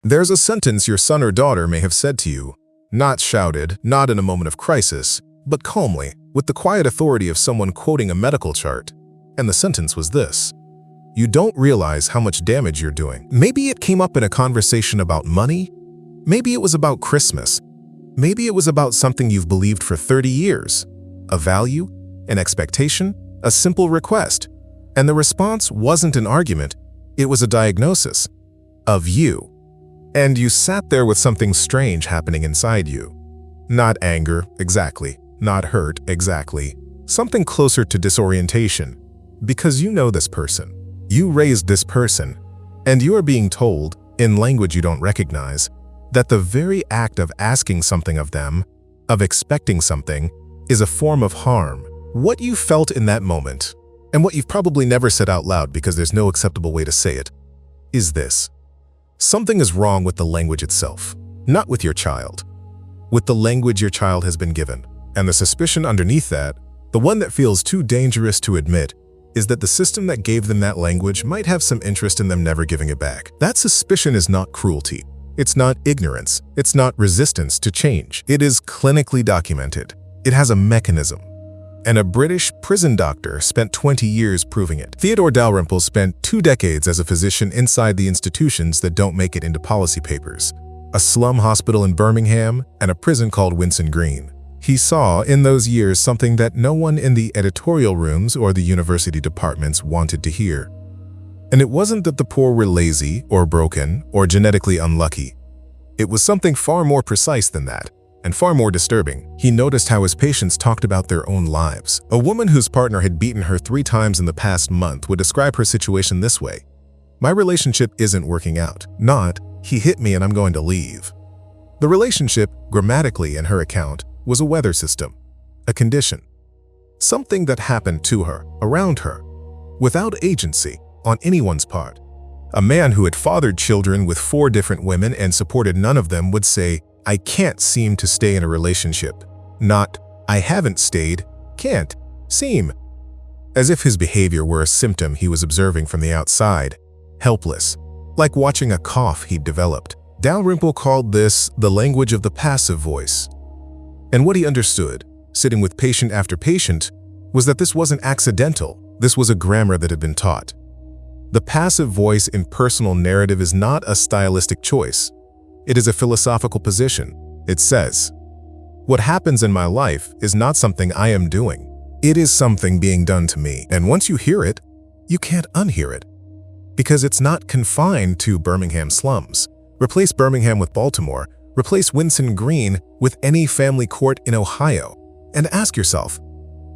There's a sentence your son or daughter may have said to you, not shouted, not in a moment of crisis, but calmly, with the quiet authority of someone quoting a medical chart. And the sentence was this: "You don't realize how much damage you're doing." Maybe it came up in a conversation about money. Maybe it was about Christmas. Maybe it was about something you've believed for 30 years. A value, an expectation, a simple request. And the response wasn't an argument, it was a diagnosis of you. And you sat there with something strange happening inside you. Not anger, exactly. Not hurt, exactly. Something closer to disorientation. Because you know this person. You raised this person. And you are being told, in language you don't recognize, that the very act of asking something of them, of expecting something, is a form of harm. What you felt in that moment, and what you've probably never said out loud because there's no acceptable way to say it, is this: something is wrong with the language itself, not with your child. With the language your child has been given. And the suspicion underneath that, the one that feels too dangerous to admit, is that the system that gave them that language might have some interest in them never giving it back. That suspicion is not cruelty. It's not ignorance. It's not resistance to change. It is clinically documented. It has a mechanism. And a British prison doctor spent 20 years proving it. Theodore Dalrymple spent 2 decades as a physician inside the institutions that don't make it into policy papers. A slum hospital in Birmingham and a prison called Winson Green. He saw in those years something that no one in the editorial rooms or the university departments wanted to hear. And it wasn't that the poor were lazy or broken or genetically unlucky. It was something far more precise than that, and far more disturbing. He noticed how his patients talked about their own lives. A woman whose partner had beaten her 3 times in the past month would describe her situation this way: "My relationship isn't working out. Not, he hit me and I'm going to leave." The relationship, grammatically in her account, was a weather system, a condition, something that happened to her, around her, without agency on anyone's part. A man who had fathered children with 4 different women and supported none of them would say, "I can't seem to stay in a relationship." Not, "I haven't stayed, can't, seem." As if his behavior were a symptom he was observing from the outside, helpless, like watching a cough he'd developed. Dalrymple called this the language of the passive voice. And what he understood, sitting with patient after patient, was that this wasn't accidental. This was a grammar that had been taught. The passive voice in personal narrative is not a stylistic choice. It is a philosophical position. It says, "What happens in my life is not something I am doing. It is something being done to me." And once you hear it, you can't unhear it. Because it's not confined to Birmingham slums. Replace Birmingham with Baltimore. Replace Winson Green with any family court in Ohio. And ask yourself,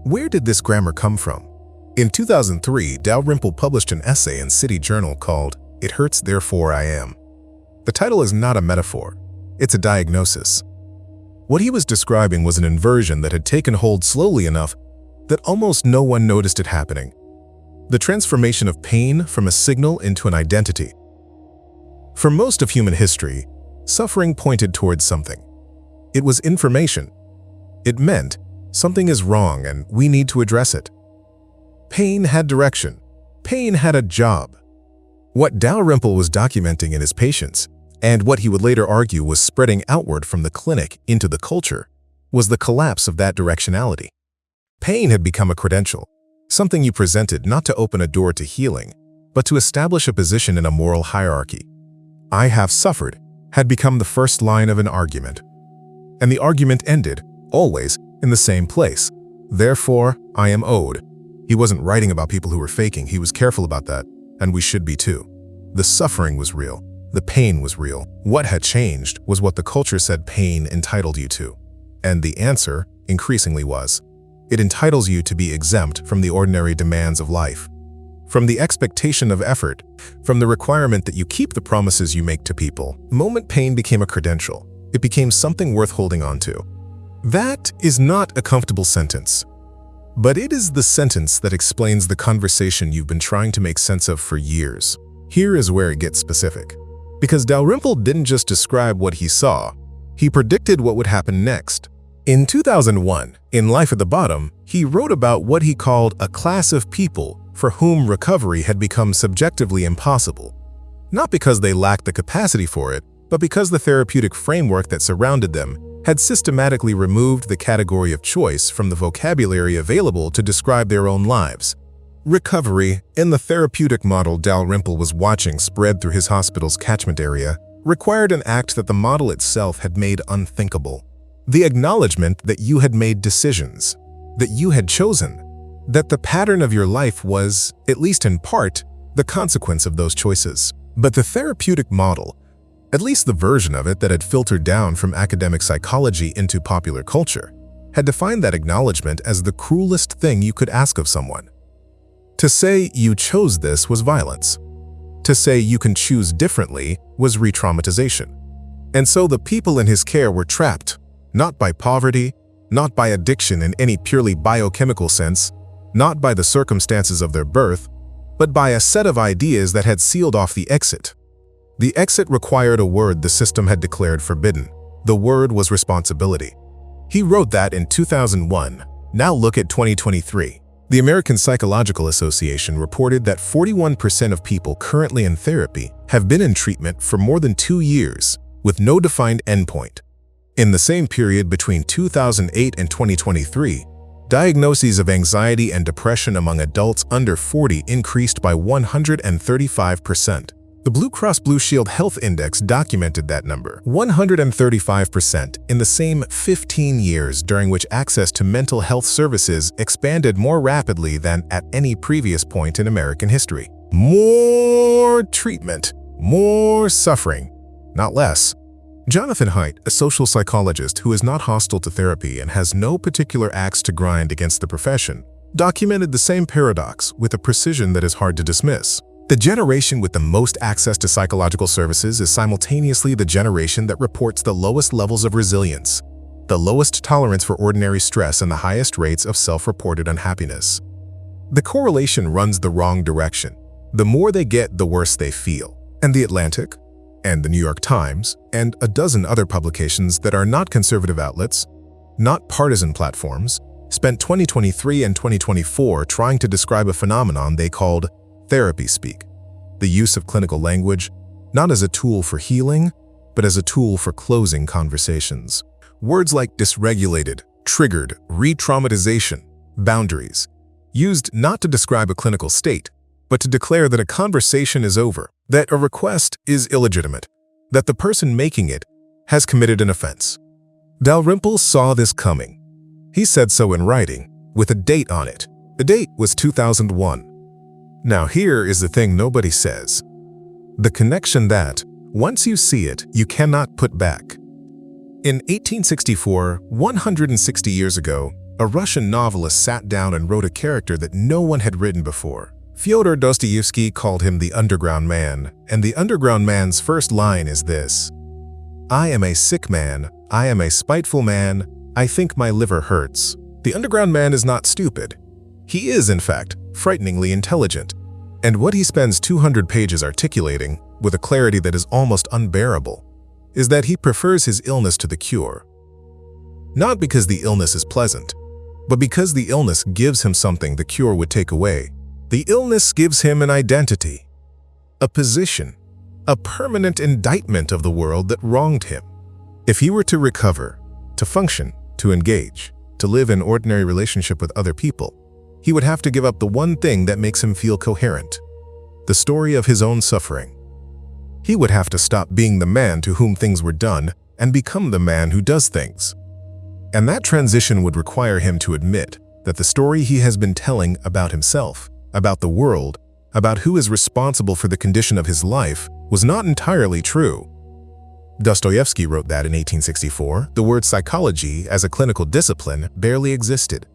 where did this grammar come from? In 2003, Dalrymple published an essay in City Journal called "It Hurts, Therefore I Am." The title is not a metaphor. It's a diagnosis. What he was describing was an inversion that had taken hold slowly enough that almost no one noticed it happening. The transformation of pain from a signal into an identity. For most of human history, suffering pointed towards something. It was information. It meant something is wrong and we need to address it. Pain had direction. Pain had a job. What Dalrymple was documenting in his patients, and what he would later argue was spreading outward from the clinic into the culture, was the collapse of that directionality. Pain had become a credential, something you presented not to open a door to healing, but to establish a position in a moral hierarchy. "I have suffered" had become the first line of an argument. And the argument ended, always, in the same place. "Therefore, I am owed." He wasn't writing about people who were faking. He was careful about that, and we should be too. The suffering was real. The pain was real. What had changed was what the culture said pain entitled you to. And the answer, increasingly, was, it entitles you to be exempt from the ordinary demands of life. From the expectation of effort, from the requirement that you keep the promises you make to people. The moment pain became a credential, it became something worth holding on to. That is not a comfortable sentence. But it is the sentence that explains the conversation you've been trying to make sense of for years. Here is where it gets specific. Because Dalrymple didn't just describe what he saw, he predicted what would happen next. In 2001, in Life at the Bottom, he wrote about what he called a class of people for whom recovery had become subjectively impossible. Not because they lacked the capacity for it, but because the therapeutic framework that surrounded them had systematically removed the category of choice from the vocabulary available to describe their own lives. Recovery, in the therapeutic model Dalrymple was watching spread through his hospital's catchment area, required an act that the model itself had made unthinkable. The acknowledgement that you had made decisions, that you had chosen, that the pattern of your life was, at least in part, the consequence of those choices. But the therapeutic model, at least the version of it that had filtered down from academic psychology into popular culture, had defined that acknowledgement as the cruelest thing you could ask of someone. To say you chose this was violence. To say you can choose differently was re-traumatization. And so the people in his care were trapped, not by poverty, not by addiction in any purely biochemical sense, not by the circumstances of their birth, but by a set of ideas that had sealed off the exit. The exit required a word the system had declared forbidden. The word was responsibility. He wrote that in 2001. Now look at 2023. The American Psychological Association reported that 41% of people currently in therapy have been in treatment for more than 2 years, with no defined endpoint. In the same period between 2008 and 2023, diagnoses of anxiety and depression among adults under 40 increased by 135%. The Blue Cross Blue Shield Health Index documented that number, 135%, in the same 15 years during which access to mental health services expanded more rapidly than at any previous point in American history. More treatment, more suffering, not less. Jonathan Haidt, a social psychologist who is not hostile to therapy and has no particular axe to grind against the profession, documented the same paradox with a precision that is hard to dismiss. The generation with the most access to psychological services is simultaneously the generation that reports the lowest levels of resilience, the lowest tolerance for ordinary stress, and the highest rates of self-reported unhappiness. The correlation runs the wrong direction. The more they get, the worse they feel. And The Atlantic, and the New York Times, and a dozen other publications that are not conservative outlets, not partisan platforms, spent 2023 and 2024 trying to describe a phenomenon they called therapy speak, the use of clinical language, not as a tool for healing, but as a tool for closing conversations. Words like dysregulated, triggered, re-traumatization, boundaries, used not to describe a clinical state, but to declare that a conversation is over, that a request is illegitimate, that the person making it has committed an offense. Dalrymple saw this coming. He said so in writing, with a date on it. The date was 2001. Now here is the thing nobody says. The connection that, once you see it, you cannot put back. In 1864, 160 years ago, a Russian novelist sat down and wrote a character that no one had written before. Fyodor Dostoevsky called him the Underground Man, and the Underground Man's first line is this: "I am a sick man, I am a spiteful man, I think my liver hurts." The Underground Man is not stupid. He is, in fact, frighteningly intelligent, and what he spends 200 pages articulating, with a clarity that is almost unbearable, is that he prefers his illness to the cure. Not because the illness is pleasant, but because the illness gives him something the cure would take away. The illness gives him an identity, a position, a permanent indictment of the world that wronged him. If he were to recover, to function, to engage, to live in ordinary relationship with other people, he would have to give up the one thing that makes him feel coherent, the story of his own suffering. He would have to stop being the man to whom things were done and become the man who does things. And that transition would require him to admit that the story he has been telling about himself, about the world, about who is responsible for the condition of his life, was not entirely true. Dostoevsky wrote that in 1864, the word psychology as a clinical discipline barely existed.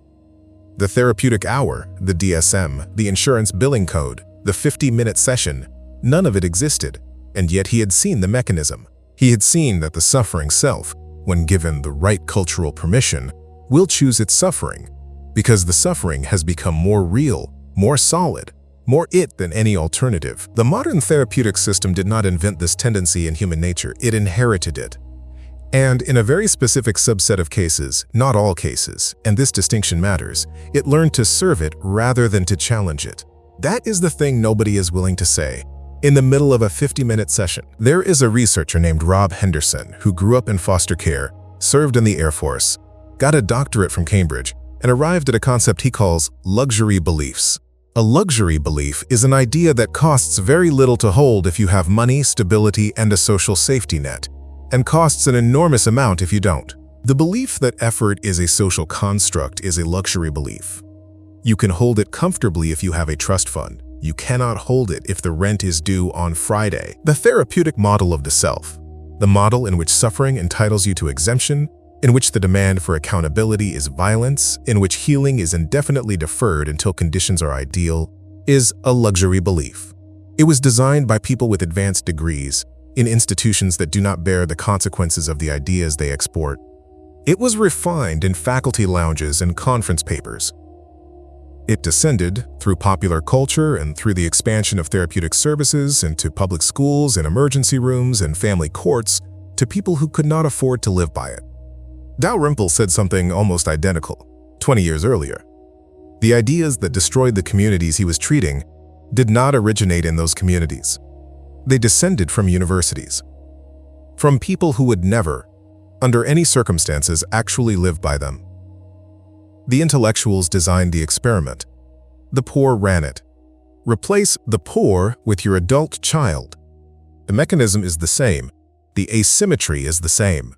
The therapeutic hour, the DSM, the insurance billing code, the 50-minute session, none of it existed, and yet he had seen the mechanism. He had seen that the suffering self, when given the right cultural permission, will choose its suffering, because the suffering has become more real, more solid, more it than any alternative. The modern therapeutic system did not invent this tendency in human nature, it inherited it. And in a very specific subset of cases, not all cases, and this distinction matters, it learned to serve it rather than to challenge it. That is the thing nobody is willing to say. in the middle of a 50-minute session. There is a researcher named Rob Henderson who grew up in foster care, served in the Air Force, got a doctorate from Cambridge, and arrived at a concept he calls luxury beliefs. A luxury belief is an idea that costs very little to hold if you have money, stability, and a social safety net, and costs an enormous amount if you don't. The belief that effort is a social construct is a luxury belief. You can hold it comfortably if you have a trust fund. You cannot hold it if the rent is due on Friday. The therapeutic model of the self, the model in which suffering entitles you to exemption, in which the demand for accountability is violence, in which healing is indefinitely deferred until conditions are ideal, is a luxury belief. It was designed by people with advanced degrees in institutions that do not bear the consequences of the ideas they export. It was refined in faculty lounges and conference papers. It descended through popular culture and through the expansion of therapeutic services into public schools and emergency rooms and family courts to people who could not afford to live by it. Dalrymple said something almost identical 20 years earlier. The ideas that destroyed the communities he was treating did not originate in those communities. They descended from universities, from people who would never, under any circumstances, actually live by them. The intellectuals designed the experiment. The poor ran it. Replace the poor with your adult child. The mechanism is the same. The asymmetry is the same.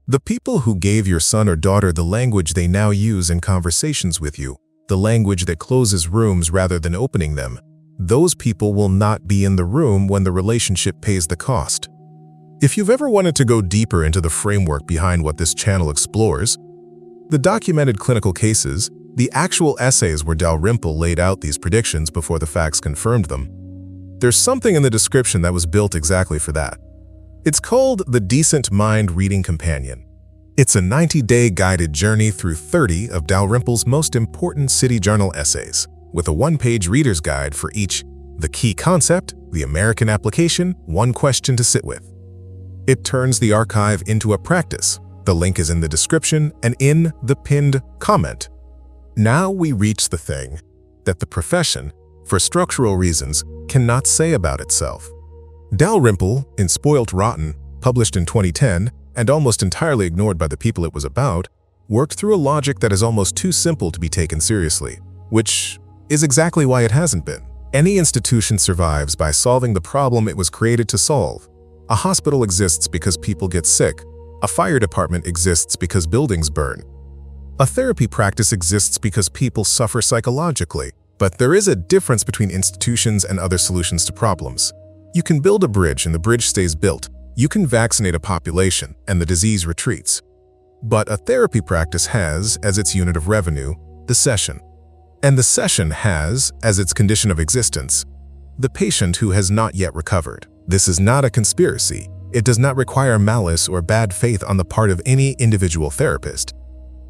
The people who gave your son or daughter the language they now use in conversations with you, the language that closes rooms rather than opening them, those people will not be in the room when the relationship pays the cost. If you've ever wanted to go deeper into the framework behind what this channel explores, the documented clinical cases, the actual essays where Dalrymple laid out these predictions before the facts confirmed them, there's something in the description that was built exactly for that. It's called the Decent Mind Reading Companion. It's a 90-day guided journey through 30 of Dalrymple's most important City Journal essays, with a one-page reader's guide for each, the key concept, the American application, one question to sit with. It turns the archive into a practice. The link is in the description and in the pinned comment. Now we reach the thing that the profession, for structural reasons, cannot say about itself. Dalrymple, in Spoilt Rotten, published in 2010 and almost entirely ignored by the people it was about, worked through a logic that is almost too simple to be taken seriously, which is exactly why it hasn't been. Any institution survives by solving the problem it was created to solve. A hospital exists because people get sick. A fire department exists because buildings burn. A therapy practice exists because people suffer psychologically. But there is a difference between institutions and other solutions to problems. You can build a bridge and the bridge stays built. You can vaccinate a population and the disease retreats. But a therapy practice has, as its unit of revenue, the session. And the session has, as its condition of existence, the patient who has not yet recovered. This is not a conspiracy. It does not require malice or bad faith on the part of any individual therapist.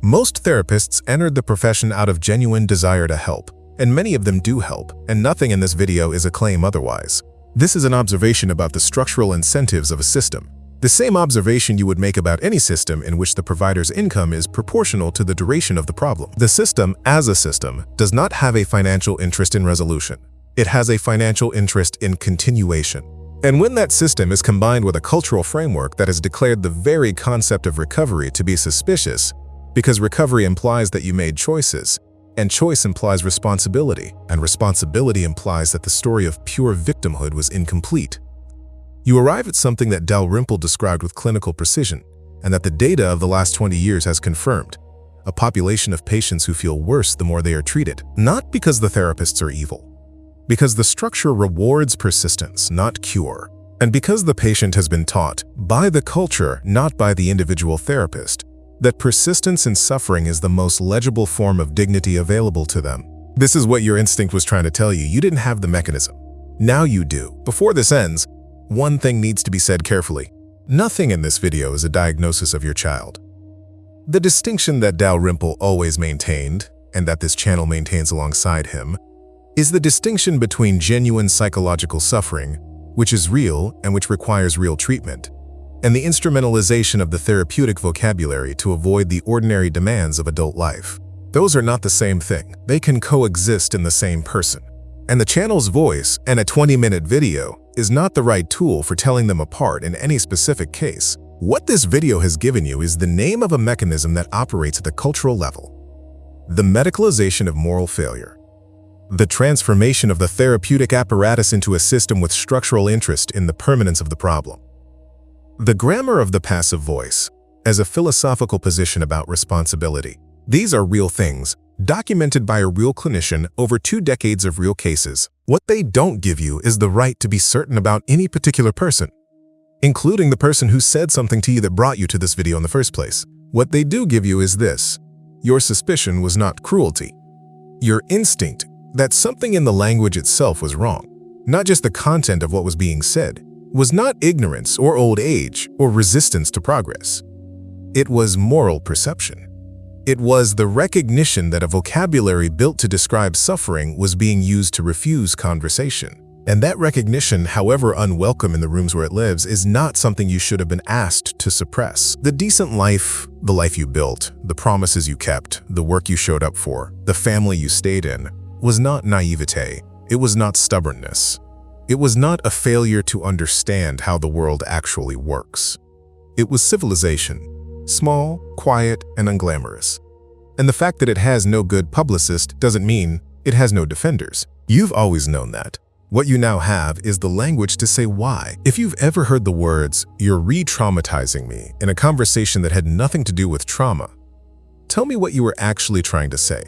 Most therapists entered the profession out of genuine desire to help, and many of them do help, and nothing in this video is a claim otherwise. This is an observation about the structural incentives of a system. The same observation you would make about any system in which the provider's income is proportional to the duration of the problem. The system, as a system, does not have a financial interest in resolution. It has a financial interest in continuation. And when that system is combined with a cultural framework that has declared the very concept of recovery to be suspicious, because recovery implies that you made choices, and choice implies responsibility, and responsibility implies that the story of pure victimhood was incomplete, you arrive at something that Dalrymple described with clinical precision, and that the data of the last 20 years has confirmed: a population of patients who feel worse the more they are treated, not because the therapists are evil, because the structure rewards persistence, not cure, and because the patient has been taught, by the culture, not by the individual therapist, that persistence in suffering is the most legible form of dignity available to them. This is what your instinct was trying to tell you. You didn't have the mechanism. Now you do. Before this ends, one thing needs to be said carefully. Nothing in this video is a diagnosis of your child. The distinction that Dalrymple always maintained, and that this channel maintains alongside him, is the distinction between genuine psychological suffering, which is real and which requires real treatment, and the instrumentalization of the therapeutic vocabulary to avoid the ordinary demands of adult life. Those are not the same thing. They can coexist in the same person. And the channel's voice and a 20-minute video is not the right tool for telling them apart in any specific case. What this video has given you is the name of a mechanism that operates at the cultural level: the medicalization of moral failure. The transformation of the therapeutic apparatus into a system with structural interest in the permanence of the problem. The grammar of the passive voice, as a philosophical position about responsibility. These are real things, documented by a real clinician over 2 decades of real cases. What they don't give you is the right to be certain about any particular person, including the person who said something to you that brought you to this video in the first place. What they do give you is this: your suspicion was not cruelty. Your instinct that something in the language itself was wrong, not just the content of what was being said, was not ignorance or old age or resistance to progress. It was moral perception. It was the recognition that a vocabulary built to describe suffering was being used to refuse conversation. And that recognition, however unwelcome in the rooms where it lives, is not something you should have been asked to suppress. The decent life, the life you built, the promises you kept, the work you showed up for, the family you stayed in, was not naivete. It was not stubbornness. It was not a failure to understand how the world actually works. It was civilization, small, quiet, and unglamorous. And the fact that it has no good publicist doesn't mean it has no defenders. You've always known that. What you now have is the language to say why. If you've ever heard the words, "You're re-traumatizing me," in a conversation that had nothing to do with trauma, tell me what you were actually trying to say.